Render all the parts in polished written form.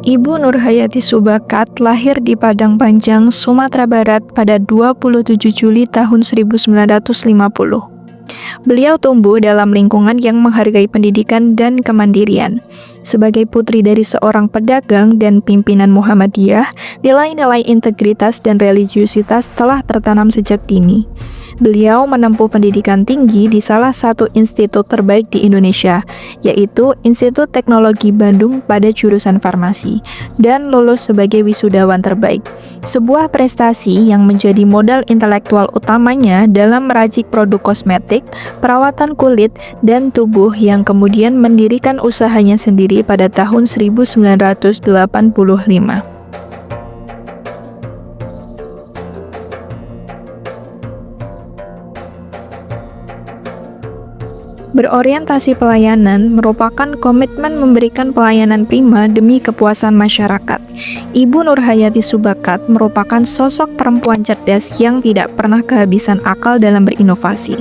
Ibu Nurhayati Subakat lahir di Padang Panjang, Sumatera Barat pada 27 Juli tahun 1950. Beliau tumbuh dalam lingkungan yang menghargai pendidikan dan kemandirian. Sebagai putri dari seorang pedagang dan pimpinan Muhammadiyah, nilai-nilai integritas dan religiusitas telah tertanam sejak dini. Beliau menempuh pendidikan tinggi di salah satu institut terbaik di Indonesia, yaitu Institut Teknologi Bandung pada jurusan farmasi, dan lulus sebagai wisudawan terbaik. Sebuah prestasi yang menjadi modal intelektual utamanya dalam meracik produk kosmetik, perawatan kulit, dan tubuh yang kemudian mendirikan usahanya sendiri pada tahun 1985. Berorientasi pelayanan merupakan komitmen memberikan pelayanan prima demi kepuasan masyarakat. Ibu Nurhayati Subakat merupakan sosok perempuan cerdas yang tidak pernah kehabisan akal dalam berinovasi.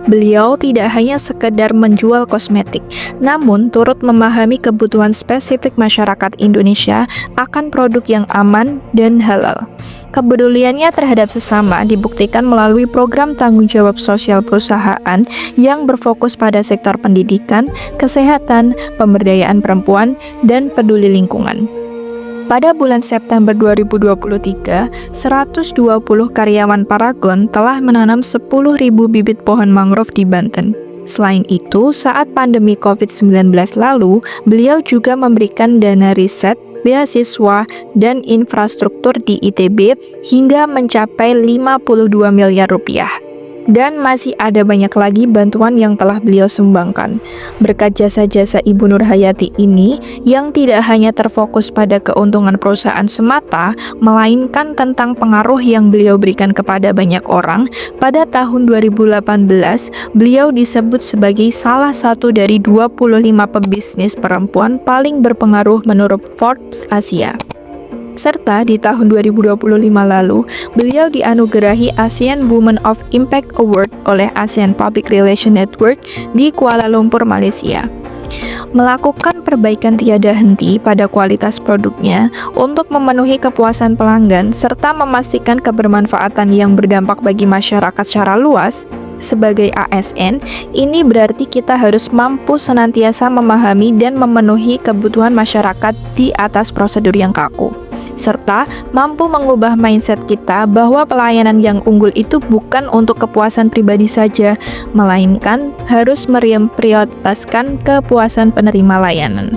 Beliau tidak hanya sekedar menjual kosmetik, namun turut memahami kebutuhan spesifik masyarakat Indonesia akan produk yang aman dan halal. Kepeduliannya terhadap sesama dibuktikan melalui program tanggung jawab sosial perusahaan yang berfokus pada sektor pendidikan, kesehatan, pemberdayaan perempuan, dan peduli lingkungan. Pada bulan September 2023, 120 karyawan Paragon telah menanam 10.000 bibit pohon mangrove di Banten. Selain itu, saat pandemi COVID-19 lalu, beliau juga memberikan dana riset, beasiswa, dan infrastruktur di ITB hingga mencapai 52 miliar rupiah. Dan masih ada banyak lagi bantuan yang telah beliau sumbangkan. Berkat jasa-jasa Ibu Nurhayati ini, yang tidak hanya terfokus pada keuntungan perusahaan semata, melainkan tentang pengaruh yang beliau berikan kepada banyak orang, pada tahun 2018, beliau disebut sebagai salah satu dari 25 pebisnis perempuan paling berpengaruh menurut Forbes Asia. Serta di tahun 2025 lalu, beliau dianugerahi ASEAN Women of Impact Award oleh ASEAN Public Relations Network di Kuala Lumpur, Malaysia. Melakukan perbaikan tiada henti pada kualitas produknya untuk memenuhi kepuasan pelanggan serta memastikan kebermanfaatan yang berdampak bagi masyarakat secara luas. Sebagai ASN, ini berarti kita harus mampu senantiasa memahami dan memenuhi kebutuhan masyarakat di atas prosedur yang kaku, serta mampu mengubah mindset kita bahwa pelayanan yang unggul itu bukan untuk kepuasan pribadi saja, melainkan harus memprioritaskan kepuasan penerima layanan.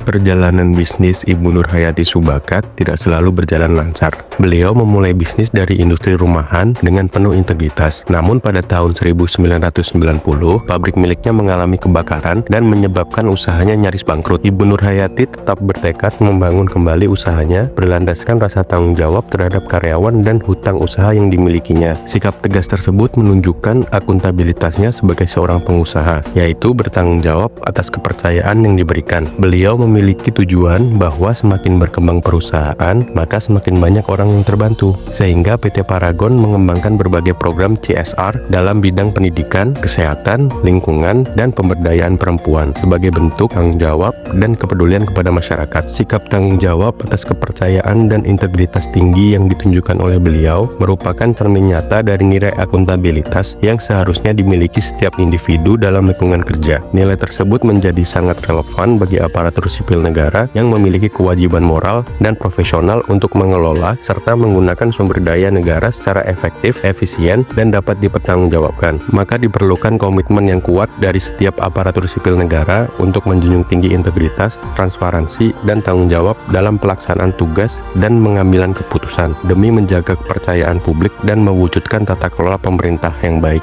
Perjalanan bisnis Ibu Nurhayati Subakat tidak selalu berjalan lancar. Beliau memulai bisnis dari industri rumahan dengan penuh integritas. Namun pada tahun 1990, pabrik miliknya mengalami kebakaran dan menyebabkan usahanya nyaris bangkrut. Ibu Nurhayati tetap bertekad membangun kembali usahanya berlandaskan rasa tanggung jawab terhadap karyawan dan hutang usaha yang dimilikinya. Sikap tegas tersebut menunjukkan akuntabilitasnya sebagai seorang pengusaha, yaitu bertanggung jawab atas kepercayaan yang diberikan. Beliau memiliki tujuan bahwa semakin berkembang perusahaan, maka semakin banyak orang yang terbantu. Sehingga PT Paragon mengembangkan berbagai program CSR dalam bidang pendidikan, kesehatan, lingkungan, dan pemberdayaan perempuan sebagai bentuk tanggung jawab dan kepedulian kepada masyarakat. Sikap tanggung jawab atas kepercayaan dan integritas tinggi yang ditunjukkan oleh beliau merupakan cermin nyata dari nilai akuntabilitas yang seharusnya dimiliki setiap individu dalam lingkungan kerja. Nilai tersebut menjadi sangat relevan bagi aparatur sipil negara yang memiliki kewajiban moral dan profesional untuk mengelola serta menggunakan sumber daya negara secara efektif, efisien, dan dapat dipertanggungjawabkan. Maka diperlukan komitmen yang kuat dari setiap aparatur sipil negara untuk menjunjung tinggi integritas, transparansi, dan tanggung jawab dalam pelaksanaan tugas dan pengambilan keputusan demi menjaga kepercayaan publik dan mewujudkan tata kelola pemerintah yang baik.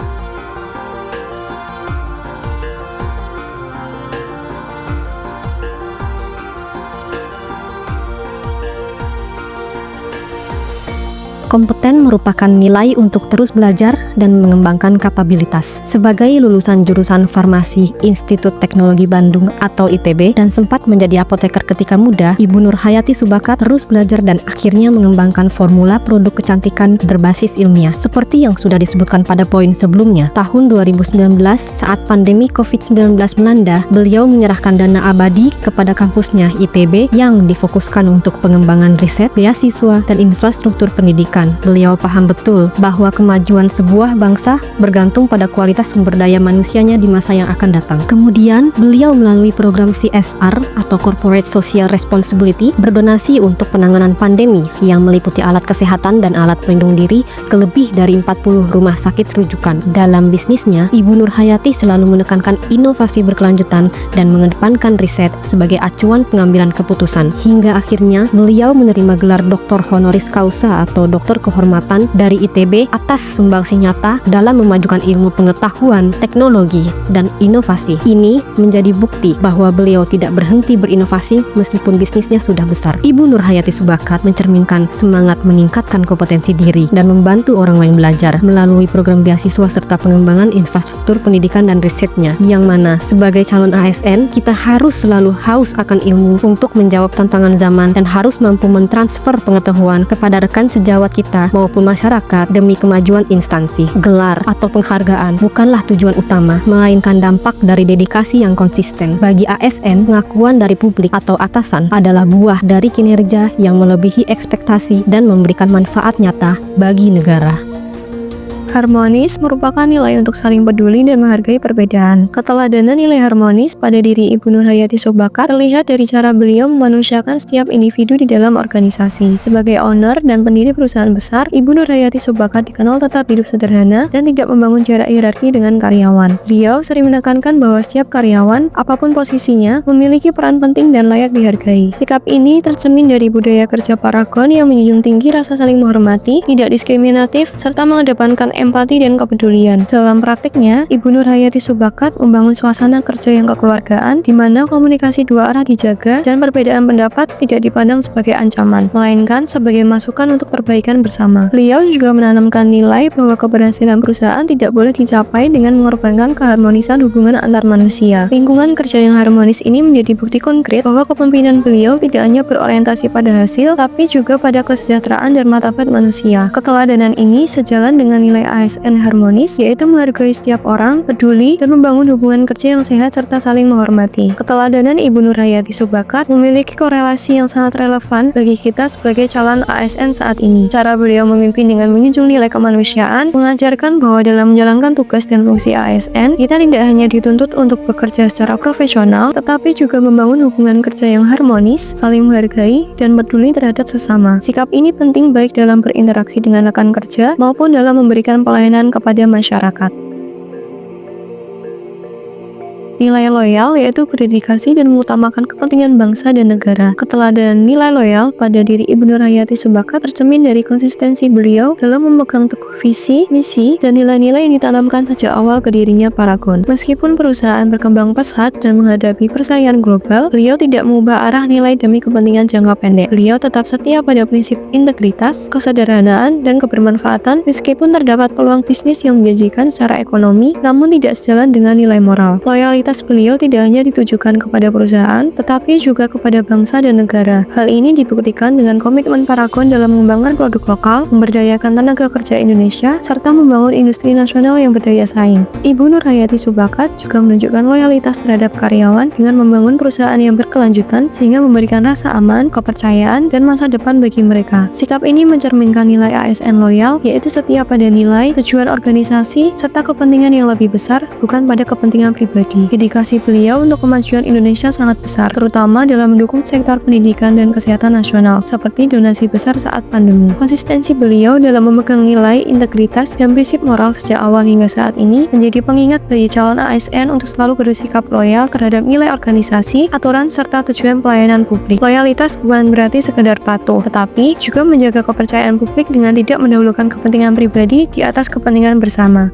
Kompeten merupakan nilai untuk terus belajar dan mengembangkan kapabilitas. Sebagai lulusan jurusan Farmasi Institut Teknologi Bandung atau ITB dan sempat menjadi apoteker ketika muda, Ibu Nurhayati Subakat terus belajar dan akhirnya mengembangkan formula produk kecantikan berbasis ilmiah. Seperti yang sudah disebutkan pada poin sebelumnya, tahun 2019 saat pandemi COVID-19 melanda, beliau menyerahkan dana abadi kepada kampusnya ITB yang difokuskan untuk pengembangan riset, beasiswa, dan infrastruktur pendidikan. Beliau paham betul bahwa kemajuan sebuah bangsa bergantung pada kualitas sumber daya manusianya di masa yang akan datang. Kemudian, beliau melalui program CSR atau Corporate Social Responsibility berdonasi untuk penanganan pandemi yang meliputi alat kesehatan dan alat pelindung diri ke lebih dari 40 rumah sakit rujukan. Dalam bisnisnya, Ibu Nurhayati selalu menekankan inovasi berkelanjutan dan mengedepankan riset sebagai acuan pengambilan keputusan. Hingga akhirnya, beliau menerima gelar Dr. Honoris Causa atau doktor kehormatan dari ITB atas sumbangsi nyata dalam memajukan ilmu pengetahuan, teknologi, dan inovasi. Ini menjadi bukti bahwa beliau tidak berhenti berinovasi meskipun bisnisnya sudah besar. Ibu Nurhayati Subakat mencerminkan semangat meningkatkan kompetensi diri dan membantu orang lain belajar melalui program beasiswa serta pengembangan infrastruktur pendidikan dan risetnya, yang mana sebagai calon ASN kita harus selalu haus akan ilmu untuk menjawab tantangan zaman dan harus mampu mentransfer pengetahuan kepada rekan sejawat kita maupun masyarakat demi kemajuan instansi. Gelar atau penghargaan bukanlah tujuan utama, melainkan dampak dari dedikasi yang konsisten. Bagi ASN, pengakuan dari publik atau atasan adalah buah dari kinerja yang melebihi ekspektasi dan memberikan manfaat nyata bagi negara. Harmonis merupakan nilai untuk saling peduli dan menghargai perbedaan. Keteladanan nilai harmonis pada diri Ibu Nurhayati Subakat terlihat dari cara beliau memanusiakan setiap individu di dalam organisasi. Sebagai owner dan pendiri perusahaan besar, Ibu Nurhayati Subakat dikenal tetap hidup sederhana dan tidak membangun jarak hierarki dengan karyawan. Beliau sering menekankan bahwa setiap karyawan, apapun posisinya, memiliki peran penting dan layak dihargai. Sikap ini tercermin dari budaya kerja Paragon yang menjunjung tinggi rasa saling menghormati, tidak diskriminatif, serta mengedepankan empati dan kepedulian. Dalam praktiknya, Ibu Nurhayati Subakat membangun suasana kerja yang kekeluargaan di mana komunikasi dua arah dijaga dan perbedaan pendapat tidak dipandang sebagai ancaman, melainkan sebagai masukan untuk perbaikan bersama. Beliau juga menanamkan nilai bahwa keberhasilan perusahaan tidak boleh dicapai dengan mengorbankan keharmonisan hubungan antar manusia. Lingkungan kerja yang harmonis ini menjadi bukti konkret bahwa kepemimpinan beliau tidak hanya berorientasi pada hasil, tapi juga pada kesejahteraan dan martabat manusia. Keteladanan ini sejalan dengan nilai ASN harmonis, yaitu menghargai setiap orang, peduli, dan membangun hubungan kerja yang sehat serta saling menghormati. Keteladanan Ibu Nurhayati Subakat memiliki korelasi yang sangat relevan bagi kita sebagai calon ASN saat ini. Cara beliau memimpin dengan menjunjung nilai kemanusiaan mengajarkan bahwa dalam menjalankan tugas dan fungsi ASN, kita tidak hanya dituntut untuk bekerja secara profesional, tetapi juga membangun hubungan kerja yang harmonis, saling menghargai, dan peduli terhadap sesama. Sikap ini penting baik dalam berinteraksi dengan rekan kerja maupun dalam memberikan pelayanan kepada masyarakat. Nilai loyal yaitu berdedikasi dan mengutamakan kepentingan bangsa dan negara. Keteladanan nilai loyal pada diri Ibu Nurhayati Subakat tercermin dari konsistensi beliau dalam memegang teguh visi, misi, dan nilai-nilai yang ditanamkan sejak awal ke dirinya Paragon. Meskipun perusahaan berkembang pesat dan menghadapi persaingan global, beliau tidak mengubah arah nilai demi kepentingan jangka pendek. Beliau tetap setia pada prinsip integritas, kesederhanaan, dan kebermanfaatan meskipun terdapat peluang bisnis yang menjanjikan secara ekonomi, namun tidak sejalan dengan nilai moral. Loyalitas beliau tidak hanya ditujukan kepada perusahaan, tetapi juga kepada bangsa dan negara. Hal ini dibuktikan dengan komitmen Paragon dalam mengembangkan produk lokal, memberdayakan tenaga kerja Indonesia, serta membangun industri nasional yang berdaya saing. Ibu Nurhayati Subakat juga menunjukkan loyalitas terhadap karyawan dengan membangun perusahaan yang berkelanjutan sehingga memberikan rasa aman, kepercayaan, dan masa depan bagi mereka. Sikap ini mencerminkan nilai ASN loyal, yaitu setia pada nilai, tujuan organisasi, serta kepentingan yang lebih besar, bukan pada kepentingan pribadi. Dedikasi beliau untuk kemajuan Indonesia sangat besar, terutama dalam mendukung sektor pendidikan dan kesehatan nasional, seperti donasi besar saat pandemi. Konsistensi beliau dalam memegang nilai, integritas, dan prinsip moral sejak awal hingga saat ini menjadi pengingat bagi calon ASN untuk selalu bersikap loyal terhadap nilai organisasi, aturan, serta tujuan pelayanan publik. Loyalitas bukan berarti sekedar patuh, tetapi juga menjaga kepercayaan publik dengan tidak mendahulukan kepentingan pribadi di atas kepentingan bersama.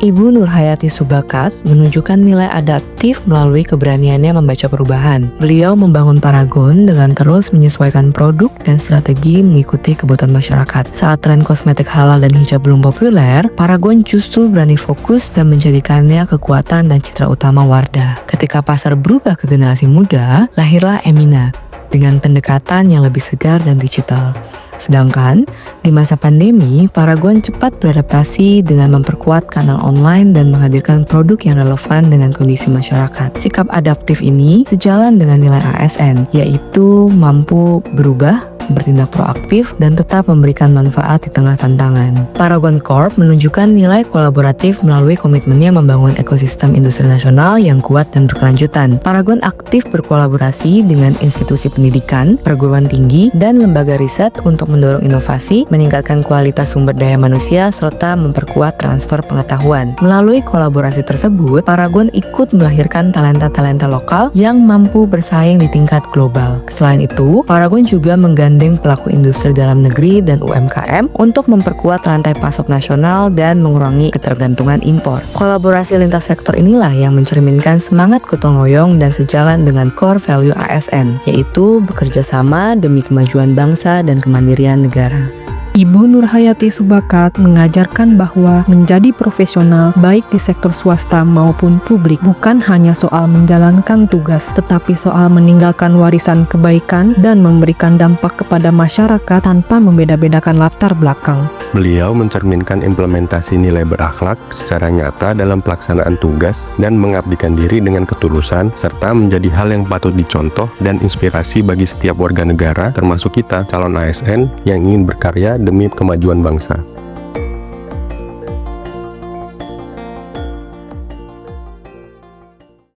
Ibu Nurhayati Subakat menunjukkan nilai adaptif melalui keberaniannya membaca perubahan. Beliau membangun Paragon dengan terus menyesuaikan produk dan strategi mengikuti kebutuhan masyarakat. Saat tren kosmetik halal dan hijab belum populer, Paragon justru berani fokus dan menjadikannya kekuatan dan citra utama Wardah. Ketika pasar berubah ke generasi muda, lahirlah Emina dengan pendekatan yang lebih segar dan digital. Sedangkan di masa pandemi, Paragon cepat beradaptasi dengan memperkuat kanal online dan menghadirkan produk yang relevan dengan kondisi masyarakat. Sikap adaptif ini sejalan dengan nilai ASN, yaitu mampu berubah, bertindak proaktif, dan tetap memberikan manfaat di tengah tantangan. Paragon Corp menunjukkan nilai kolaboratif melalui komitmennya membangun ekosistem industri nasional yang kuat dan berkelanjutan. Paragon aktif berkolaborasi dengan institusi pendidikan, perguruan tinggi, dan lembaga riset untuk mendorong inovasi, meningkatkan kualitas sumber daya manusia, serta memperkuat transfer pengetahuan. Melalui kolaborasi tersebut, Paragon ikut melahirkan talenta-talenta lokal yang mampu bersaing di tingkat global. Selain itu, Paragon juga menggandeng pelaku industri dalam negeri dan UMKM untuk memperkuat rantai pasok nasional dan mengurangi ketergantungan impor. Kolaborasi lintas sektor inilah yang mencerminkan semangat gotong royong dan sejalan dengan core value ASN, yaitu bekerja sama demi kemajuan bangsa dan kemandirian negara. Ibu Nurhayati Subakat mengajarkan bahwa menjadi profesional baik di sektor swasta maupun publik bukan hanya soal menjalankan tugas, tetapi soal meninggalkan warisan kebaikan dan memberikan dampak kepada masyarakat tanpa membeda-bedakan latar belakang. Beliau mencerminkan implementasi nilai berakhlak secara nyata dalam pelaksanaan tugas dan mengabdikan diri dengan ketulusan, serta menjadi hal yang patut dicontoh dan inspirasi bagi setiap warga negara, termasuk kita, calon ASN yang ingin berkarya demi kemajuan bangsa.